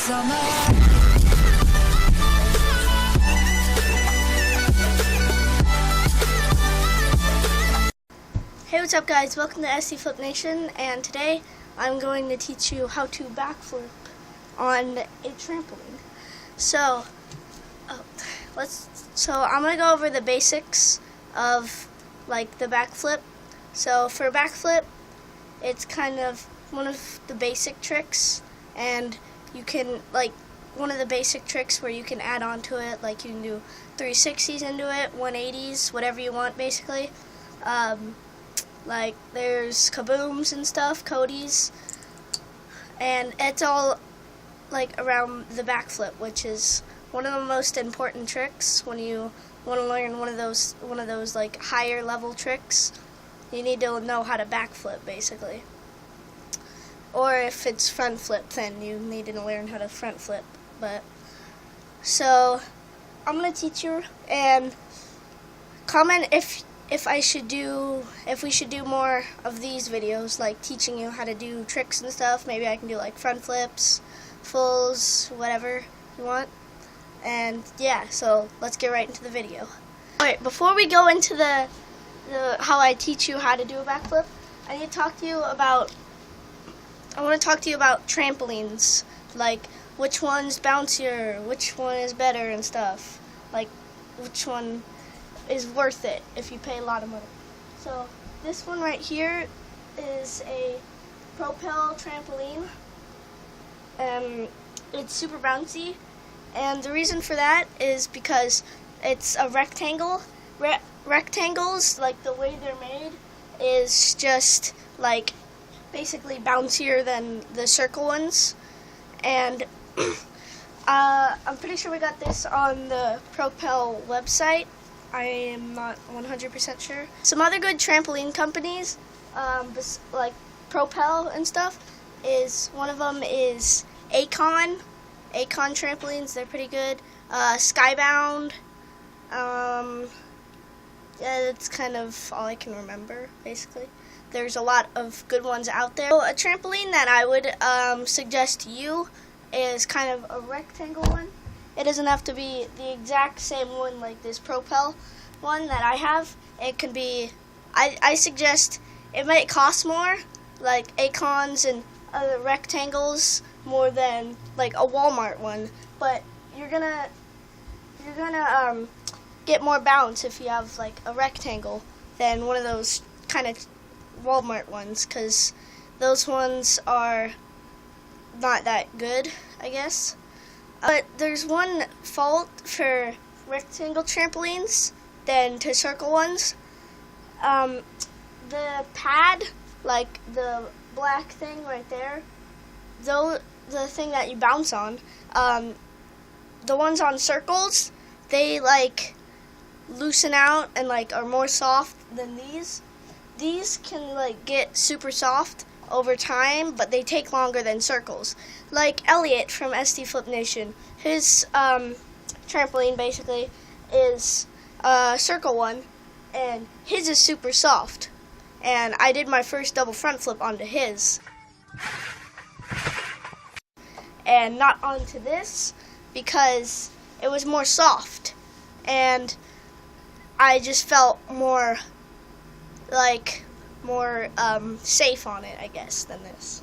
summer. Hey, what's up guys? Welcome to Backflip Nation, and today I'm going to teach you how to backflip on a trampoline. So I'm going to go over the basics of like the backflip. So for backflip, it's kind of one of the basic tricks, and you can one of the basic tricks where you can add on to it, like you can do 360s into it, 180s, whatever you want basically. Like there's kabooms and stuff, Cody's, and it's all like around the backflip, which is one of the most important tricks when you want to learn one of those like higher level tricks. You need to know how to backflip basically. Or if it's front flip, then you need to learn how to front flip. But so I'm gonna teach you, and comment if we should do more of these videos, like teaching you how to do tricks and stuff. Maybe I can do like front flips, fulls, whatever you want. And yeah, so let's get right into the video. Alright, before we go into the how I teach you how to do a backflip, I want to talk to you about trampolines, like which one's bouncier, which one is better and stuff, like which one is worth it if you pay a lot of money. So this one right here is a Propel trampoline. It's super bouncy, and the reason for that is because it's a rectangle. Rectangles, like the way they're made, is just like basically bouncier than the circle ones. And I'm pretty sure we got this on the Propel website. I am not 100% sure. Some other good trampoline companies, like Propel and stuff, one of them is Acon trampolines. They're pretty good. Skybound. Yeah, that's kind of all I can remember, basically. There's a lot of good ones out there. So a trampoline that I would suggest to you is kind of a rectangle one. It doesn't have to be the exact same one like this Propel one that I have. It can be, I suggest, it might cost more, like Acons and other rectangles, more than like a Walmart one, but you're gonna get more bounce if you have like a rectangle than one of those kind of Walmart ones, because those ones are not that good, I guess. But there's one fault for rectangle trampolines than to circle ones. The pad, like the black thing right there, the thing that you bounce on, the ones on circles, they like loosen out and like are more soft than these. These can like get super soft over time, but they take longer than circles. Like Elliot from Backflip Nation, his trampoline basically is a circle one, and his is super soft. And I did my first double front flip onto his, and not onto this, because it was more soft, and I just felt more safe on it, I guess, than this.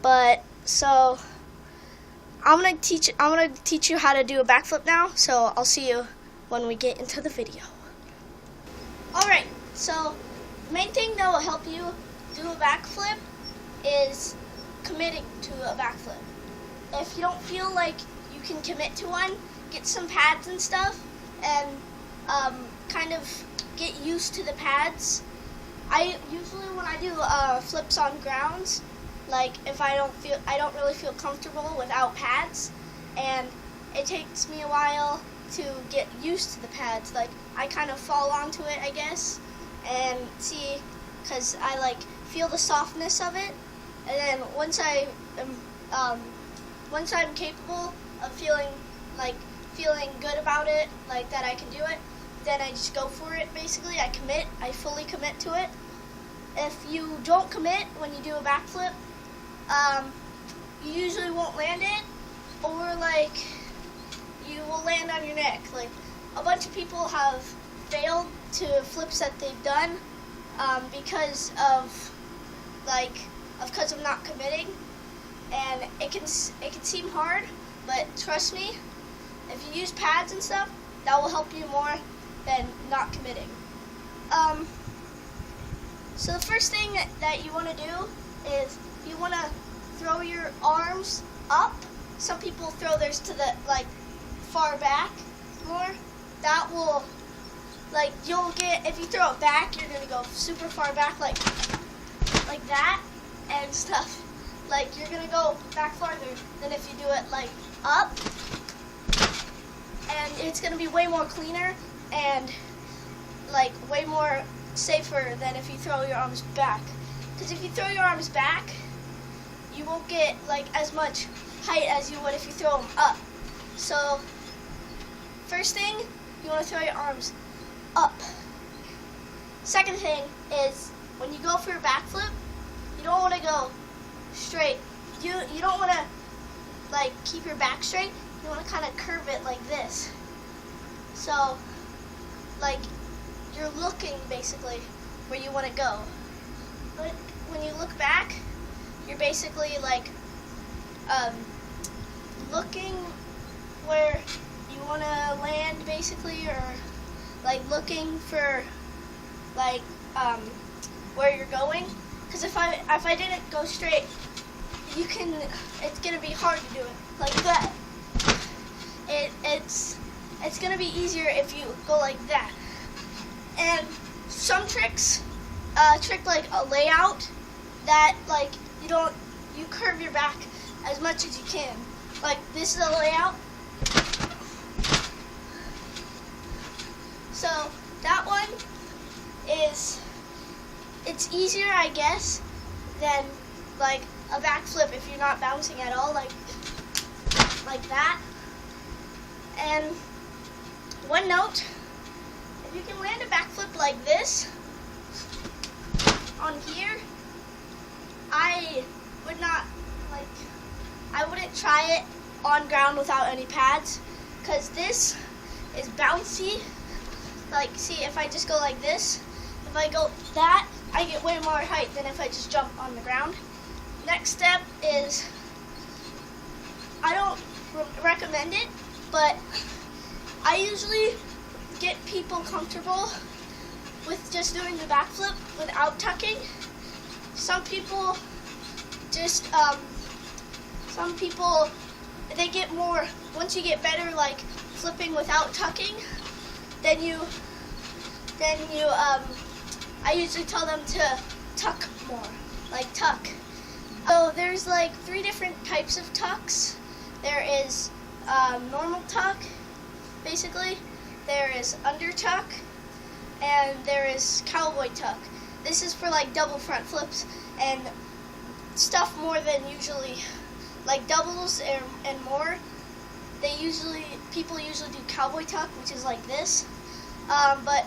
But so I'm gonna teach you how to do a backflip now. So I'll see you when we get into the video. Alright, so the main thing that will help you do a backflip is committing to a backflip. If you don't feel like you can commit to one, get some pads and stuff, and kind of get used to the pads. I usually, when I do flips on grounds, like if I don't really feel comfortable without pads, and it takes me a while to get used to the pads. Like I kind of fall onto it, I guess, and see, because I like feel the softness of it, and then once I'm capable of feeling good about it, like that I can do it, then I just go for it, basically. I fully commit to it. If you don't commit when you do a backflip, you usually won't land it, or like you will land on your neck. Like a bunch of people have failed to flips that they've done because of not committing, and it can seem hard, but trust me, if you use pads and stuff, that will help you more than not committing. So the first thing that you want to do is you want to throw your arms up. Some people throw theirs to the far back more. That will you'll get, if you throw it back, you're gonna go super far back like that and stuff. You're gonna go back farther than if you do it up, and it's gonna be way more cleaner and way more safer than if you throw your arms back. Because if you throw your arms back, you won't get as much height as you would if you throw them up. So first thing, you want to throw your arms up. Second thing is when you go for your backflip, you don't want to go straight. You don't want to keep your back straight. You want to kind of curve it like this. So you're looking basically where you want to go. But when you look back, you're basically looking where you want to land basically, or looking for where you're going. Because if I didn't go straight, it's gonna be hard to do it like that. It's gonna be easier if you go like that. And some tricks, trick like a layout that you curve your back as much as you can. This is a layout. So that one it's easier, I guess, than a backflip if you're not bouncing at all, like that. And one note, if you can land a backflip like this on here, I wouldn't try it on ground without any pads, because this is bouncy. See, if I just go like this, if I go that, I get way more height than if I just jump on the ground. Next step is, I don't recommend it, but I usually get people comfortable with just doing the backflip without tucking. Some people they get more, once you get better flipping without tucking, then I usually tell them to tuck more, tuck. So there's 3 different types of tucks. There is normal tuck, basically. There is under tuck, and there is cowboy tuck. This is for double front flips and stuff more than usually, doubles and more. People usually do cowboy tuck, which is like this. But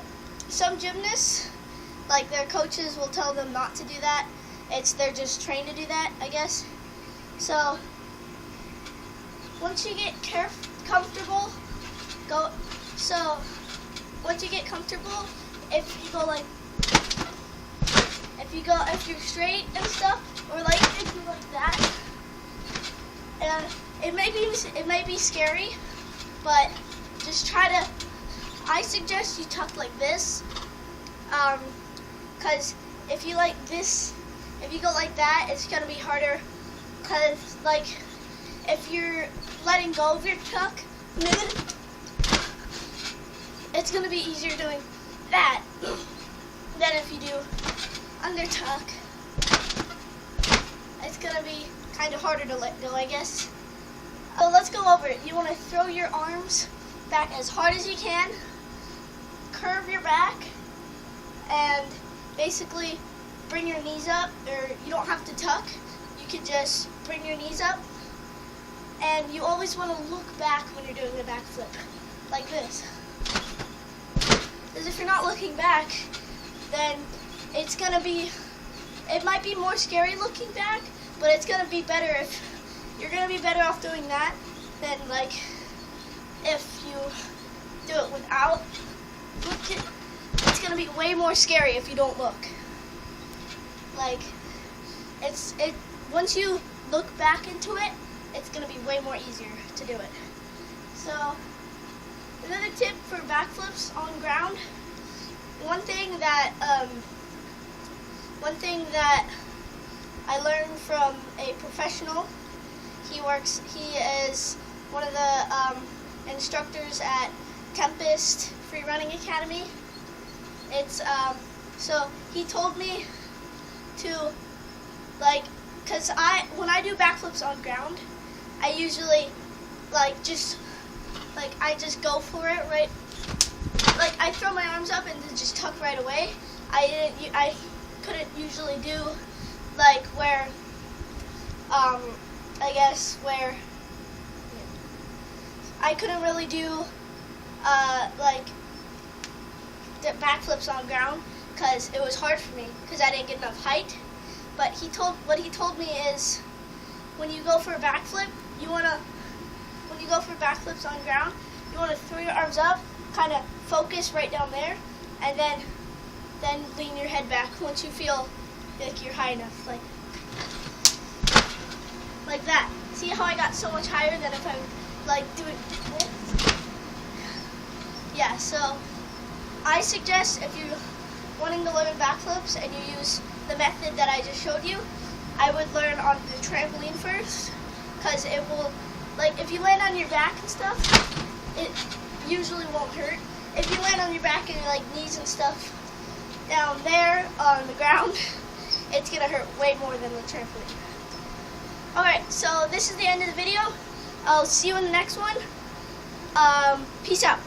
some gymnasts, their coaches will tell them not to do that. They're just trained to do that, I guess. So once you get comfortable, if you're straight and stuff, or if you like that, and it may be scary, but just I suggest you tuck like this, because if you if you go like that, it's gonna be harder, because if you're letting go of your tuck mid, it's gonna be easier doing that than if you do under tuck. It's gonna be kind of harder to let go, I guess. So let's go over it. You want to throw your arms back as hard as you can, curve your back, and basically bring your knees up, or you don't have to tuck. You can just bring your knees up, and you always want to look back when you're doing the backflip, like this. Because if you're not looking back, then it might be more scary looking back, but it's gonna be better you're gonna be better off doing that then like if you do it without looking, it's gonna be way more scary if you don't look. Like once you look back into it, it's gonna be way more easier to do it. So another tip for backflips on ground. One thing that I learned from a professional. He is one of the instructors at Tempest Free Running Academy. So he told me to, like, cause when I do backflips on ground, I usually I just go for it, right? Like I throw my arms up and just tuck right away. I couldn't usually do like where I couldn't really do like the backflips on ground because it was hard for me because I didn't get enough height. But what he told me is when you go for a backflip, when you go for backflips on ground, you want to throw your arms up, kind of focus right down there, and then lean your head back once you feel like you're high enough, like that. See how I got so much higher than if I'm like doing this? Yeah, so I suggest if you're wanting to learn backflips and you use the method that I just showed you, I would learn on the trampoline first, because it will, like if you land on your back and stuff, it usually won't hurt. If you land on your back and your like knees and stuff down there on the ground, it's gonna hurt way more than the trampoline. Alright, so this is the end of the video. I'll see you in the next one. Peace out.